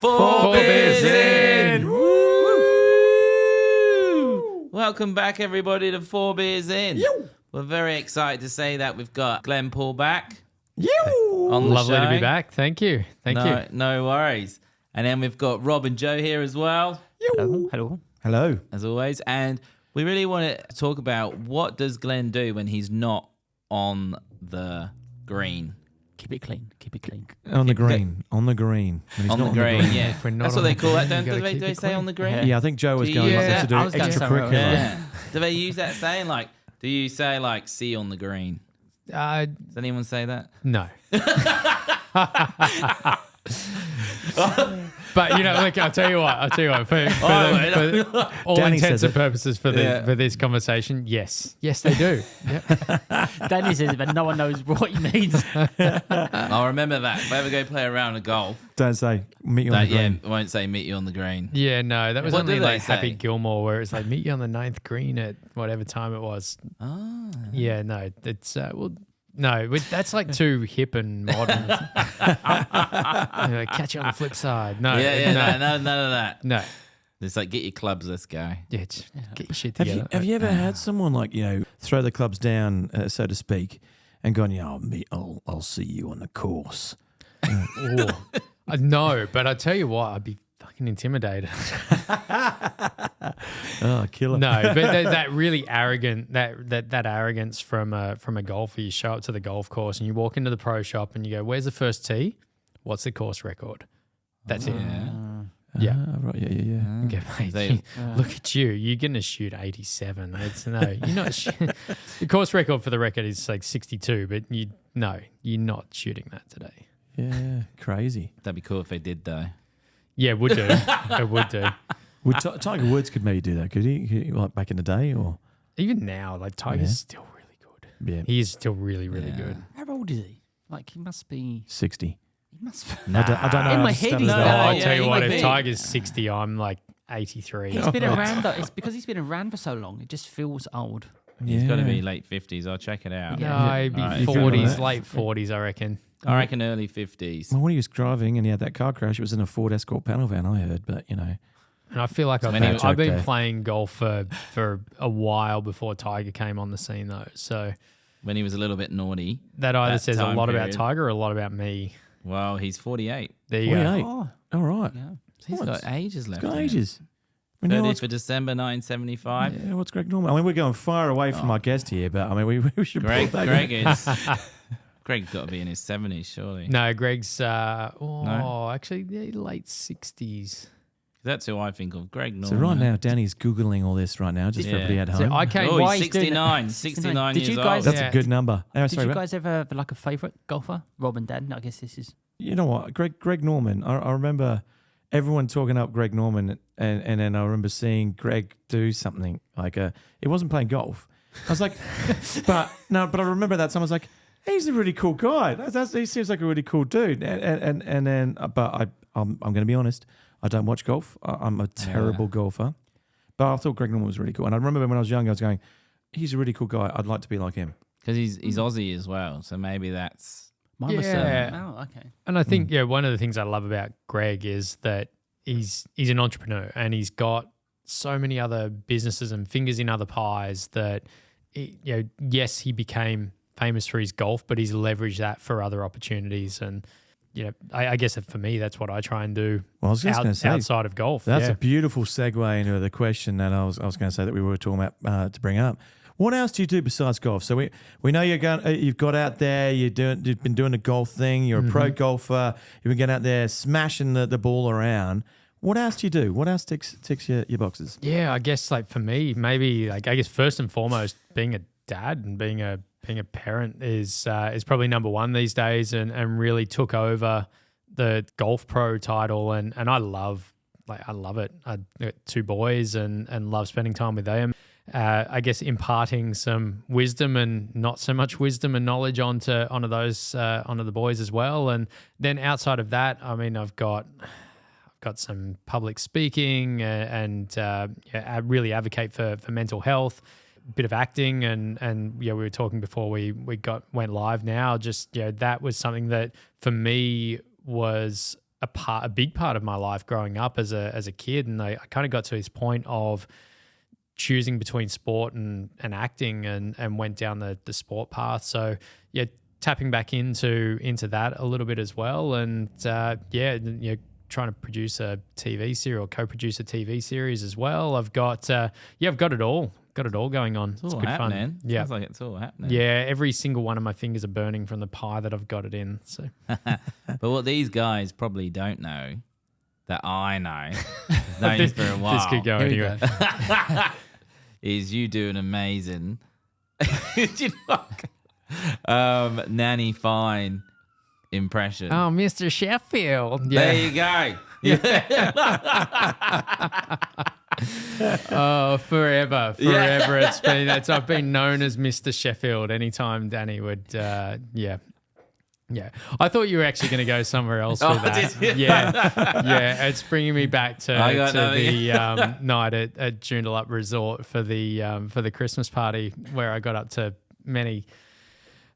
4Beerzin! Woo! Welcome back, everybody, to 4Beerzin. We're very excited to say that we've got Glenn Paul back on the Lovely show. to be back. Thank you. Thank you. No worries. And then we've got Rob and Joe here as well. Hello. As always. And we really want to talk about what does Glenn do when he's not on the green. Keep it clean. Keep it clean. On the green. When he's On not the green, yeah. If we're not That's what on they the call that, green, don't you gotta they? Do keep they it say clean. on the green? Yeah, I think Joe was Do going you- to do I was going somewhere else. extracurricular. Yeah. Do they use that saying? Like, do you say, like, see on the green? Does anyone say that? No. But you know, look, I'll tell you what. For all Danny intents says and it. purposes for this conversation, yes, they do. Yep. Danny says it, but no one knows what he means. I'll remember that. If I ever go play a round of golf, Don't say meet you on that, the green. I won't say meet you on the green. Yeah, no, that was What only do they like Happy say? Gilmore, where it's like meet you on the 9th green at whatever time it was. Ah. Yeah, no, it's that's like too hip and modern. Catch you on the flip side. No, None of that. no. It's like, get your clubs, let's go. Yeah, just get your shit Have together. you ever had someone like, throw the clubs down, so to speak, and gone, I'll see you on the course. No, but I tell you what, I'd be fucking intimidated. Oh, killer. No, but that really arrogant, that arrogance from a golfer. You show up to the golf course and you walk into the pro shop and you go, "Where's the first tee? What's the course record?" That's it. Yeah. Ah, right, yeah. Okay, mate, They- look at you. You're going to shoot 87. You're not. The course record for the record is like 62, but you're not shooting that today. Yeah, crazy. That'd be cool if they did, though. Yeah, it would do. It would do. Tiger Woods could maybe do that, could he? Like back in the day, or Even now, like Tiger's still really good. yeah, He is still really, really good. How old is he? Like, he must be... 60. He must be... I don't know. In how my to head, study he's that. not. I'll yeah, tell you he what, might if be. Tiger's 60, I'm like 83. He's been around, though. It's because he's been around for so long. It just feels old. He's got to Yeah. be late 50s. I'll check it out. No, he'd be All right. 40s, late 40s, I reckon. I reckon early 50s. Well, when he was driving and he had that car crash, it was in a Ford Escort panel van, I heard, but And I feel like when he- I've been Okay. playing golf for a while before Tiger came on the scene, though. So When he was a little bit naughty. that either That says a time lot about period. Tiger or a lot about me. Well, he's 48. There you 48. go. Oh, all right. yeah. He's Oh, got it's- ages left. Got in him. ages. We know 30th what's, for December 1975. yeah, what's Greg Norman? I mean, we're going far away from our guest here, but I mean, we should Greg, pull back. Greg is. Greg's got to be in his 70s, surely. No, Greg's No? actually late 60s. That's who I think of. Greg Norman. So right now, Danny's Googling all this right now, just for Yeah. everybody at So home. I came. Oh, Why he's he's doing that? 69 Did years you guys- old. That's Yeah. a good number. Oh, Did sorry, you Brett. guys ever have like a favourite golfer? Rob and Dan? I guess this is... You know what, Greg Norman. I remember everyone talking up Greg Norman, and then I remember seeing Greg do something like it wasn't playing golf. I was like, but I remember that someone was like, he's a really cool guy. He seems like a really cool dude. And then, but I'm going to be honest, I don't watch golf. I'm a terrible golfer, but I thought Greg Norman was really cool. And I remember when I was young, I was going, he's a really cool guy. I'd like to be like him. Because he's Aussie as well. So maybe that's. Mine was... Yeah. Oh, okay. And I think one of the things I love about Greg is that he's an entrepreneur and he's got so many other businesses and fingers in other pies that yes, he became famous for his golf, but he's leveraged that for other opportunities. And I guess that for me, that's what I try and do. Well, I was just going to say, outside of golf. that's yeah. a beautiful segue into the question that I was going to say that we were talking about to bring up. What else do you do besides golf? So we know you've got out there. You've been doing the golf thing. You're a pro golfer. You've been getting out there smashing the ball around. What else do you do? What else ticks your boxes? Yeah, I guess like for me, maybe like I guess first and foremost, being a dad and being a parent is probably number one these days, and really took over the golf pro title, and I love it. I got 2 boys and love spending time with them. I guess imparting some wisdom and not so much wisdom and knowledge onto the boys as well. And then outside of that, I mean, I've got some public speaking and I really advocate for mental health, a bit of acting, and we were talking before we went live now. Just that was something that for me was a big part of my life growing up as a kid, and I kind of got to this point of choosing between sport and acting, and went down the sport path. So yeah, tapping back into that a little bit as well, and trying to produce a TV series or co-produce a TV series as well. I've got I've got it all. Got it all going on. It's all good happening. fun. Yeah. Sounds like it's all happening. Yeah, every single one of my fingers are burning from the pie that I've got it in. So, But what these guys probably don't know, that I know, known you for a while, this could go Here we anywhere. go. is you do an amazing Nanny Fine impression. Oh, Mr. Sheffield. There you go. Oh, forever. It's been. I've been known as Mr. Sheffield. Anytime Danny would, yeah. I thought you were actually going to go somewhere else with that. did you? Yeah. It's bringing me back to the night at Joondalup Resort for the Christmas party, where I got up to many,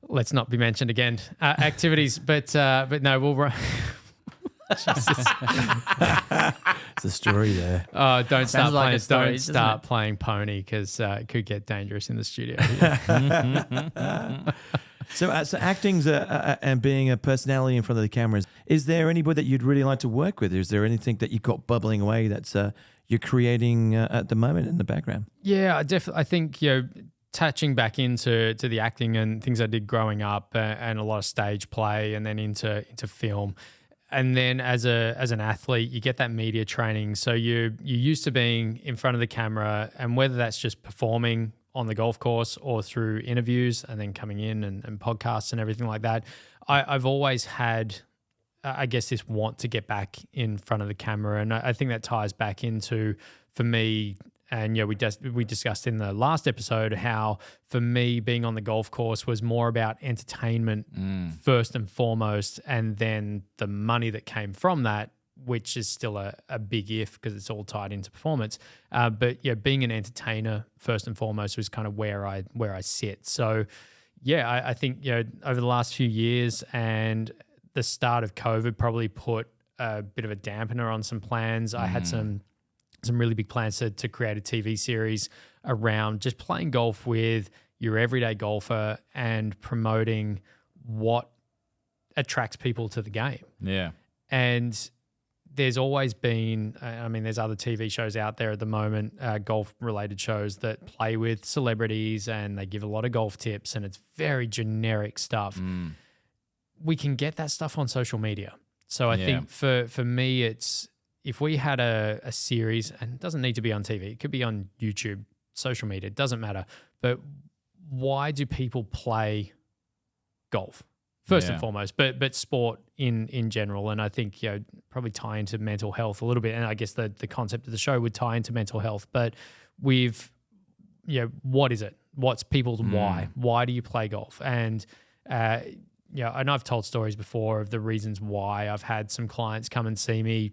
let's not be mentioned again, activities. But no, we'll run. Jesus. It's a story there. Oh, don't Sounds start like playing. a story, Don't doesn't start it? playing pony, because it could get dangerous in the studio. So acting's and being a personality in front of the cameras. Is there anybody that you'd really like to work with? Is there anything that you've got bubbling away that's you're creating at the moment in the background? Yeah, I think touching back into the acting and things I did growing up, and a lot of stage play, and then into film. And then as an athlete, you get that media training. So you're used to being in front of the camera, and whether that's just performing on the golf course or through interviews and then coming in and podcasts and everything like that, I've always had, I guess, this want to get back in front of the camera. And I think that ties back into, for me, and we discussed in the last episode how, for me, being on the golf course was more about entertainment first and foremost, and then the money that came from that, which is still a big if, because it's all tied into performance. But being an entertainer first and foremost was kind of where I sit. So I think over the last few years and the start of COVID probably put a bit of a dampener on some plans. I had some really big plans to create a TV series around just playing golf with your everyday golfer and promoting what attracts people to the game. Yeah. And there's always been, there's other TV shows out there at the moment, golf-related shows that play with celebrities, and they give a lot of golf tips, and it's very generic stuff. We can get that stuff on social media. So I think for me, it's, if we had a series, and it doesn't need to be on TV, it could be on YouTube, social media, it doesn't matter. But why do people play golf? First and foremost, but sport in general. And I think, probably tie into mental health a little bit. And I guess the concept of the show would tie into mental health. But what is it? What's people's why? Why do you play golf? And, and I've told stories before of the reasons why. I've had some clients come and see me.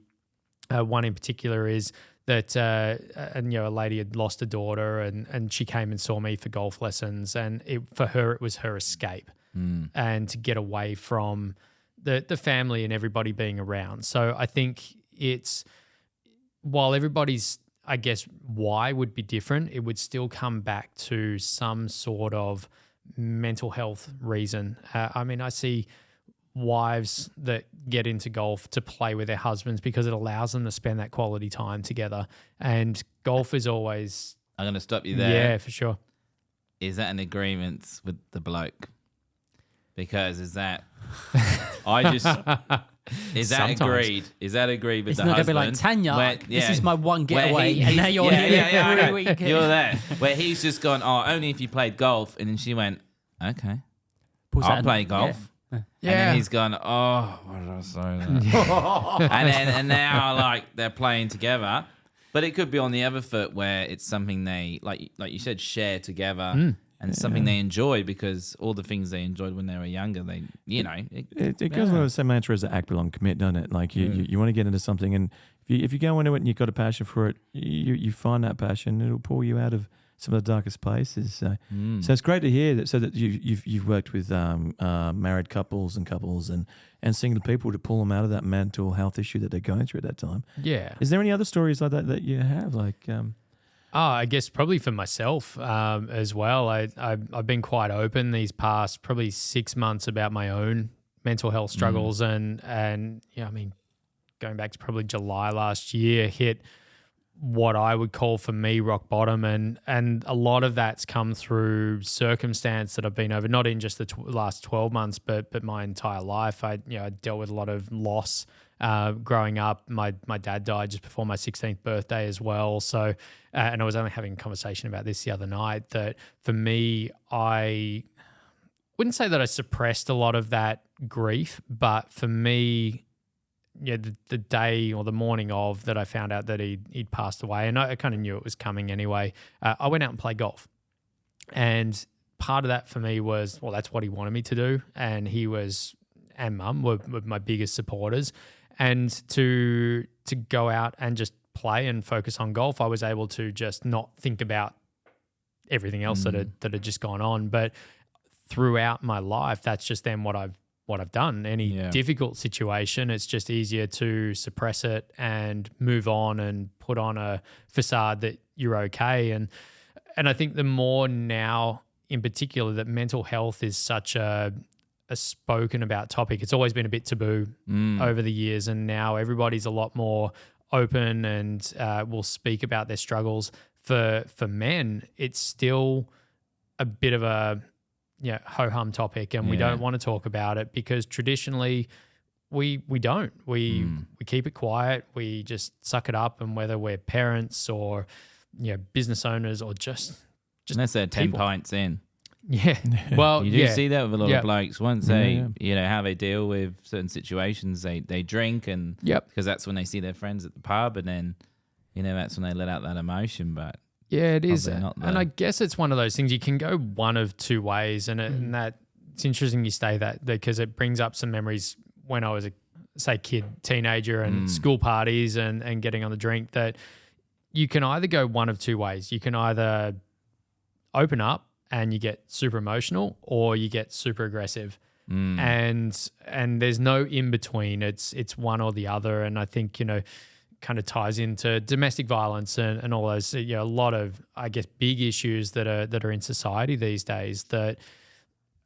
One in particular is that a lady had lost a daughter, and she came and saw me for golf lessons, and for her it was her escape, and to get away from the family and everybody being around. So I think it's, while everybody's, I guess, why would be different, it would still come back to some sort of mental health reason. I see wives that get into golf to play with their husbands because it allows them to spend that quality time together. And golf is always... I'm going to stop you there. Yeah, for sure. Is that an agreement with the bloke? Because is that... Is that Sometimes. agreed? Is that agreed with It's the not going to husband? be like, Tanya, this is my one Where getaway, and now you're I here know. every week. You're there. Where he's just gone, only if you played golf. And then she went, okay, I'll play golf. And then he's gone, what did I say? and now, like, they're playing together. But it could be on the other foot where it's something they, like you said, share together. And it's something they enjoy, because all the things they enjoyed when they were younger, It goes with the same mantra as act, belong, commit, doesn't it? Like you want to get into something, and if you go into it and you've got a passion for it, you find that passion, it'll pull you out of some of the darkest places. So it's great to hear that. So that you've worked with married couples and single people to pull them out of that mental health issue that they're going through at that time. Yeah. Is there any other stories like that you have? I guess probably for myself as well. I've been quite open these past probably 6 months about my own mental health struggles and I mean, going back to probably July last year, hit what I would call for me rock bottom, and a lot of that's come through circumstance that I've been over, not in just the last 12 months, but my entire life. I dealt with a lot of loss growing up. My dad died just before my 16th birthday as well. So, and I was only having a conversation about this the other night, that for me, I wouldn't say that I suppressed a lot of that grief, but for me, the day or the morning of that I found out that he'd passed away, and I kind of knew it was coming anyway, I went out and played golf. And part of that for me was, well, that's what he wanted me to do. And he and mum were my biggest supporters. And to go out and just play and focus on golf, I was able to just not think about everything else that had just gone on. But throughout my life, that's just then what I've done. Any difficult situation, it's just easier to suppress it and move on and put on a facade that you're okay. And I think the more now in particular that mental health is such a spoken about topic. It's always been a bit taboo over the years, and now everybody's a lot more open and will speak about their struggles. For men, it's still a bit of a ho-hum topic, and we don't want to talk about it because traditionally we don't. We keep it quiet. We just suck it up, and whether we're parents or business owners or just unless they're 10 people. pints in. Yeah. Well, you do see that with a lot of blokes. Once they, how they deal with certain situations, they drink, and because that's when they see their friends at the pub, and then, that's when they let out that emotion. But yeah, it is. And I guess it's one of those things you can go one of two ways, and that it's interesting you say that because it brings up some memories when I was a teenager and school parties and getting on the drink, that you can either go one of two ways. You can either open up and you get super emotional, or you get super aggressive. And there's no in between. It's one or the other. And I think, kind of ties into domestic violence and all those, a lot of, I guess, big issues that are in society these days, that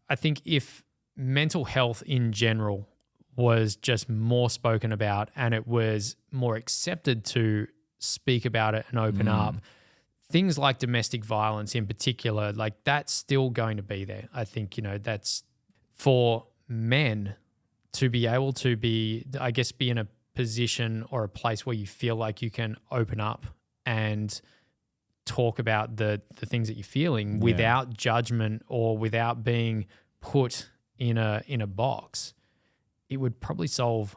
I think if mental health in general was just more spoken about and it was more accepted to speak about it and open up, things like domestic violence in particular, like that's still going to be there. I think, that's for men to be able to be in a position or a place where you feel like you can open up and talk about the things that you're feeling without judgment or without being put in a box, it would probably solve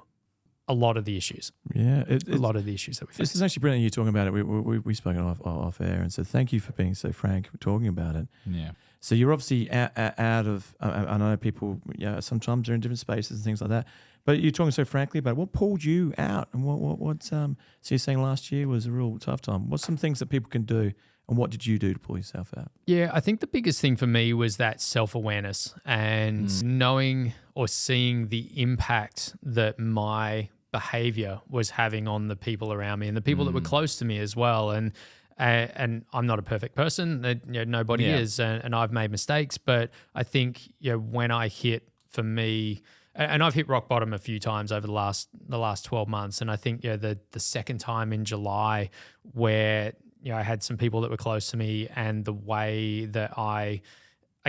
a lot of the issues. Yeah. A lot of the issues that we face. This is actually brilliant you talking about it. We spoke off air, and so thank you for being so frank talking about it. Yeah. So you're obviously out of, I know people sometimes they're in different spaces and things like that, but you're talking so frankly about what pulled you out, and what's so you're saying last year was a real tough time. What's some things that people can do, and what did you do to pull yourself out? Yeah, I think the biggest thing for me was that self-awareness and knowing or seeing the impact that my behavior was having on the people around me and the people that were close to me as well. And I'm not a perfect person. Nobody is, and I've made mistakes. But I think when I hit, for me, and I've hit rock bottom a few times over the last 12 months. And I think the second time in July, where I had some people that were close to me, and the way that I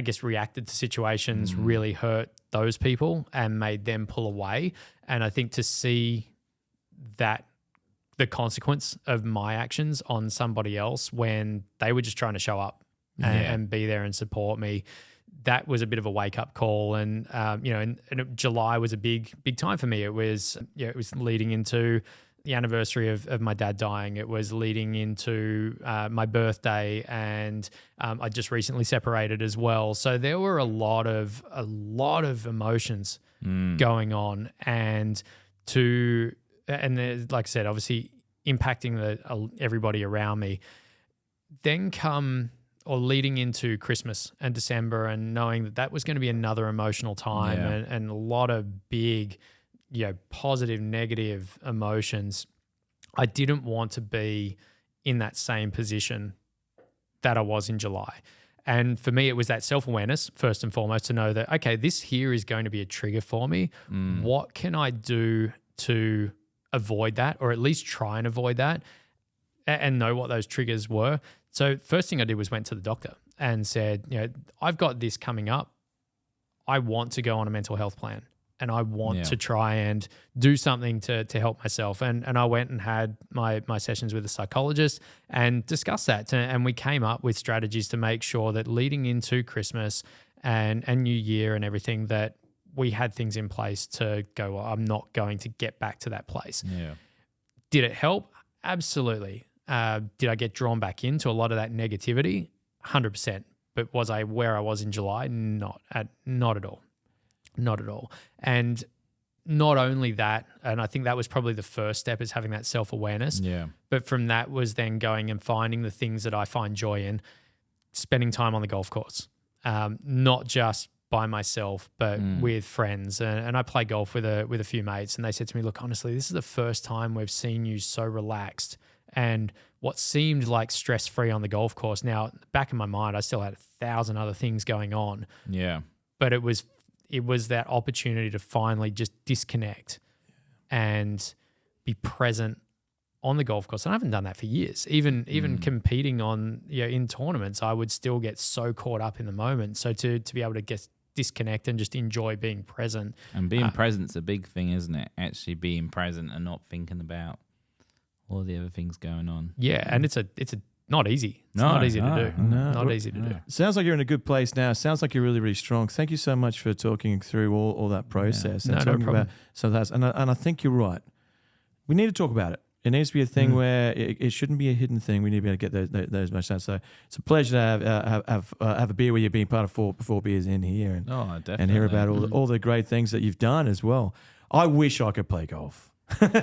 guess reacted to situations really hurt those people and made them pull away. And I think to see that the consequence of my actions on somebody else when they were just trying to show up and be there and support me, that was a bit of a wake up call. And, and July was a big time for me. It was, it was leading into the anniversary of my dad dying. It was leading into my birthday, and I just recently separated as well. So there were a lot of emotions going on, and like I said, obviously impacting everybody around me. Then come or leading into Christmas and December, and knowing that that was going to be another emotional time and a lot of big, positive, negative emotions, I didn't want to be in that same position that I was in July. And for me, it was that self-awareness, first and foremost, to know that, okay, this here is going to be a trigger for me. What can I do to avoid that, or at least try and avoid that, and know what those triggers were? So first thing I did was went to the doctor and said, I've got this coming up. I want to go on a mental health plan, and I want to try and do something to help myself. And I went and had my sessions with a psychologist and discussed that. And we came up with strategies to make sure that leading into Christmas and New Year and everything, that we had things in place to go, well, I'm not going to get back to that place. Yeah. Did it help? Absolutely. Did I get drawn back into a lot of that negativity? 100%. But was I where I was in July? Not at all. Not at all. And not only that, and I think that was probably the first step, is having that self-awareness. Yeah. But from that was then going and finding the things that I find joy in, spending time on the golf course, not just by myself, but with friends. And I play golf with a few mates, and they said to me, look, honestly, this is the first time we've seen you so relaxed and what seemed like stress-free on the golf course. Now, back in my mind, I still had 1,000 other things going on. Yeah. But it was that opportunity to finally just disconnect and be present on the golf course. And I haven't done that for years. Even competing on in tournaments, I would still get so caught up in the moment. So to be able to disconnect and just enjoy being present. And being present's a big thing, isn't it? Actually being present and not thinking about all the other things going on. Yeah, and it's not easy. It's not easy to do. Not easy to do. Sounds like you're in a good place now. Sounds like you're really, really strong. Thank you so much for talking through all that process and talking about some of that. And I think you're right. We need to talk about it. It needs to be a thing where it shouldn't be a hidden thing. We need to be able to get those much sense. So it's a pleasure to have a beer with you, being part of 4Beerzin here, and definitely. And hear about all the great things that you've done as well. I wish I could play golf. But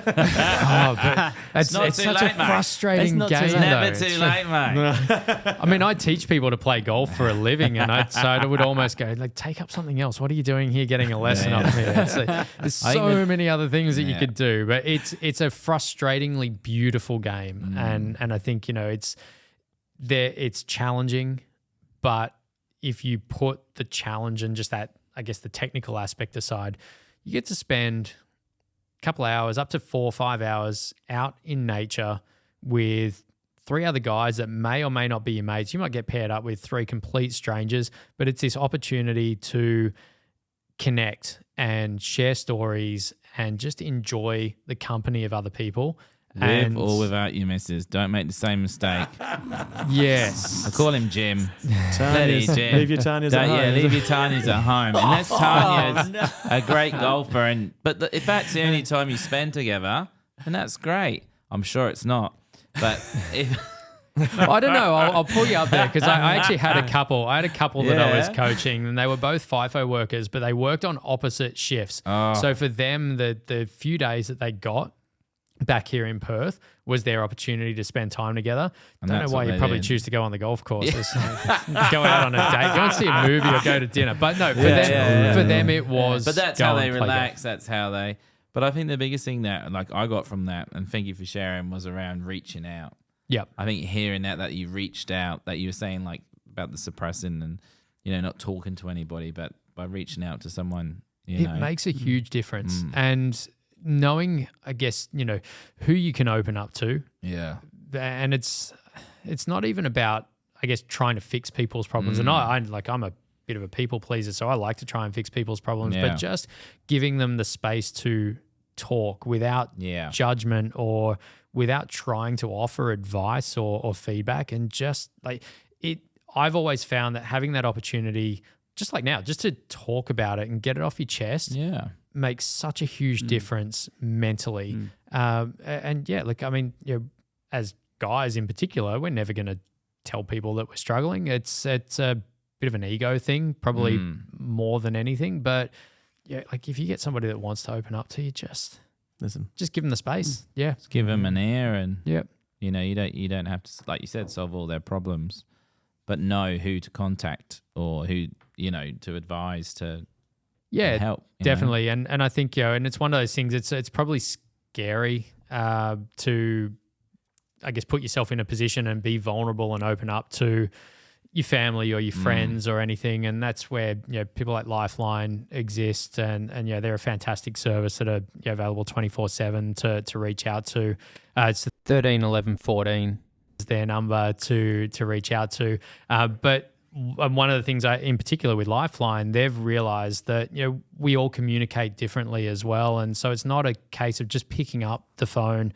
it's such a frustrating game. It's never too late, mate. I mean, I teach people to play golf for a living, and I would almost go, like, take up something else. What are you doing here getting a lesson off me? There's so many other things that you could do, but it's a frustratingly beautiful game. And I think, it's challenging, but if you put the challenge and just that, I guess, the technical aspect aside, you get to spend couple of hours, up to 4 or 5 hours out in nature with 3 other guys that may or may not be your mates. You might get paired up with 3 complete strangers, but it's this opportunity to connect and share stories and just enjoy the company of other people. With or without your missus. Don't make the same mistake. Yes. I call him Jim. Tanya's, Jim. leave your Tanya's at home. Yeah, leave your Tanya's at home. Unless Tanya's a great golfer. But if that's the only time you spend together, then that's great. I'm sure it's not. But if... I don't know. I'll pull you up there because I actually had a couple. I had a couple that I was coaching, and they were both FIFO workers, but they worked on opposite shifts. Oh. So for them, the few days that they got back here in Perth was their opportunity to spend time together. I don't know why you probably choose to go on the golf course. Go out on a date, go and see a movie or go to dinner. But no, for them it was. But that's how they relax. That's how they. But I think the biggest thing that I got from that, and thank you for sharing, was around reaching out. Yep. I think hearing that you reached out, that you were saying about the suppressing and not talking to anybody, but by reaching out to someone, it makes a huge difference. And knowing, I guess, who you can open up to. Yeah. And it's not even about, I guess, trying to fix people's problems. And I'm a bit of a people pleaser, so I like to try and fix people's problems, but just giving them the space to talk without judgment or without trying to offer advice or feedback. And just I've always found that having that opportunity, just like now, just to talk about it and get it off your chest. Yeah. Makes such a huge difference mentally. As guys in particular, we're never going to tell people that we're struggling. It's a bit of an ego thing, probably more than anything. But if you get somebody that wants to open up to you, just listen. Just give them the space. Yeah, just give them an ear, and you don't have to, like you said, solve all their problems. but know who to contact or who, to advise to help. Definitely. And I think, and it's one of those things, it's probably scary to, I guess, put yourself in a position and be vulnerable and open up to your family or your friends or anything. And that's where, people like Lifeline exist and they're a fantastic service that are available 24/7 to reach out to. It's 13 11 14 is their number to reach out to. But one of the things in particular with Lifeline, they've realized that, we all communicate differently as well. And so it's not a case of just picking up the phone.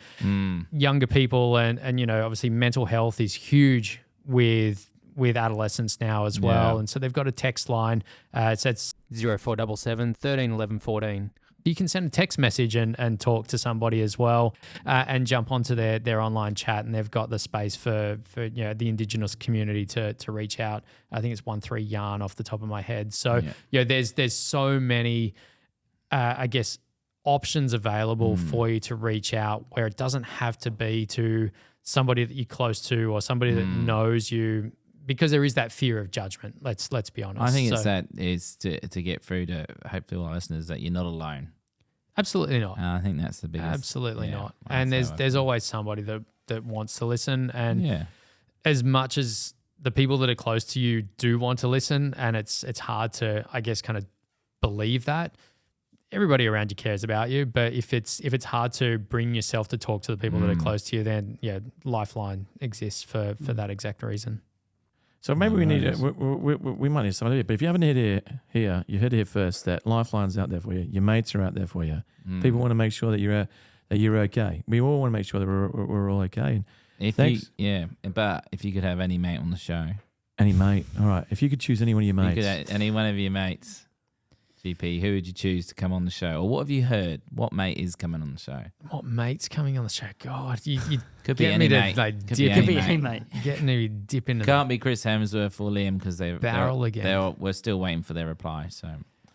Younger people and obviously mental health is huge with adolescents now as well. And so they've got a text line. It's 0477 13 11 14. You can send a text message and talk to somebody as well and jump onto their online chat, and they've got the space for the Indigenous community to reach out. I think it's 13 Yarn off the top of my head. So there's so many, I guess, options available for you to reach out where it doesn't have to be to somebody that you're close to or somebody that knows you, because there is that fear of judgment. Let's be honest. I think it's to get through to hopefully all our listeners that you're not alone. Absolutely not. I think that's the biggest. Absolutely not. And there's always somebody that wants to listen. And as much as the people that are close to you do want to listen, and it's hard to, I guess, kind of believe that. Everybody around you cares about you, but if it's hard to bring yourself to talk to the people that are close to you, then Lifeline exists for that exact reason. So maybe we need we might need somebody, but if you haven't heard it here, you heard it here first that Lifeline's out there for you. Your mates are out there for you. People want to make sure that you're okay. We all want to make sure that we're all okay. And but if you could have any mate on the show, any mate, all right. If you could choose any one of your mates, any one of your mates. GP, who would you choose to come on the show? Or what have you heard? What mate is coming on the show? What mate's coming on the show? God, you could be any mate. Could be any mate. Getting me dip into Can't be Chris Hemsworth or Liam because we're still waiting for their reply. So,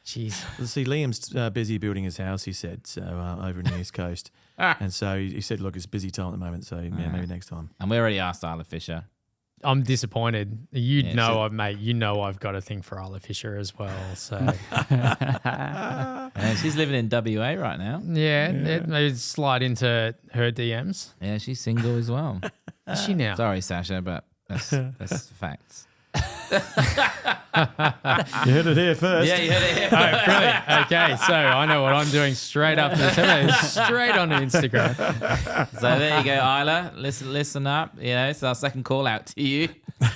jeez. Well, see, Liam's busy building his house. He said so over in the East Coast, and so he said, "Look, it's busy time at the moment. So maybe next time." And we already asked Isla Fisher. I'm disappointed. Mate. You know I've got a thing for Isla Fisher as well. So she's living in WA right now. Maybe slide into her DMs. Yeah, she's single as well. Is she now? Sorry, Sasha, but that's the facts. You heard it here first. Yeah, you heard it here. Oh, brilliant. Okay, so I know what I'm doing straight after this episode. Straight on Instagram. So there you go, Isla. Listen up. It's our second call out to you.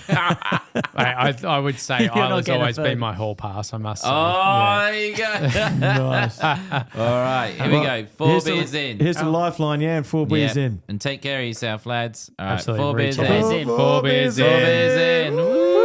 I would say Isla's always been my hall pass, I must say. There you go. Nice. All right, here we go. 4 beers in. Here's the Lifeline, and 4 beers in. And take care of yourself, lads. All right, Absolutely. 4 beers in. 4 beers in. 4 beers in. Woo!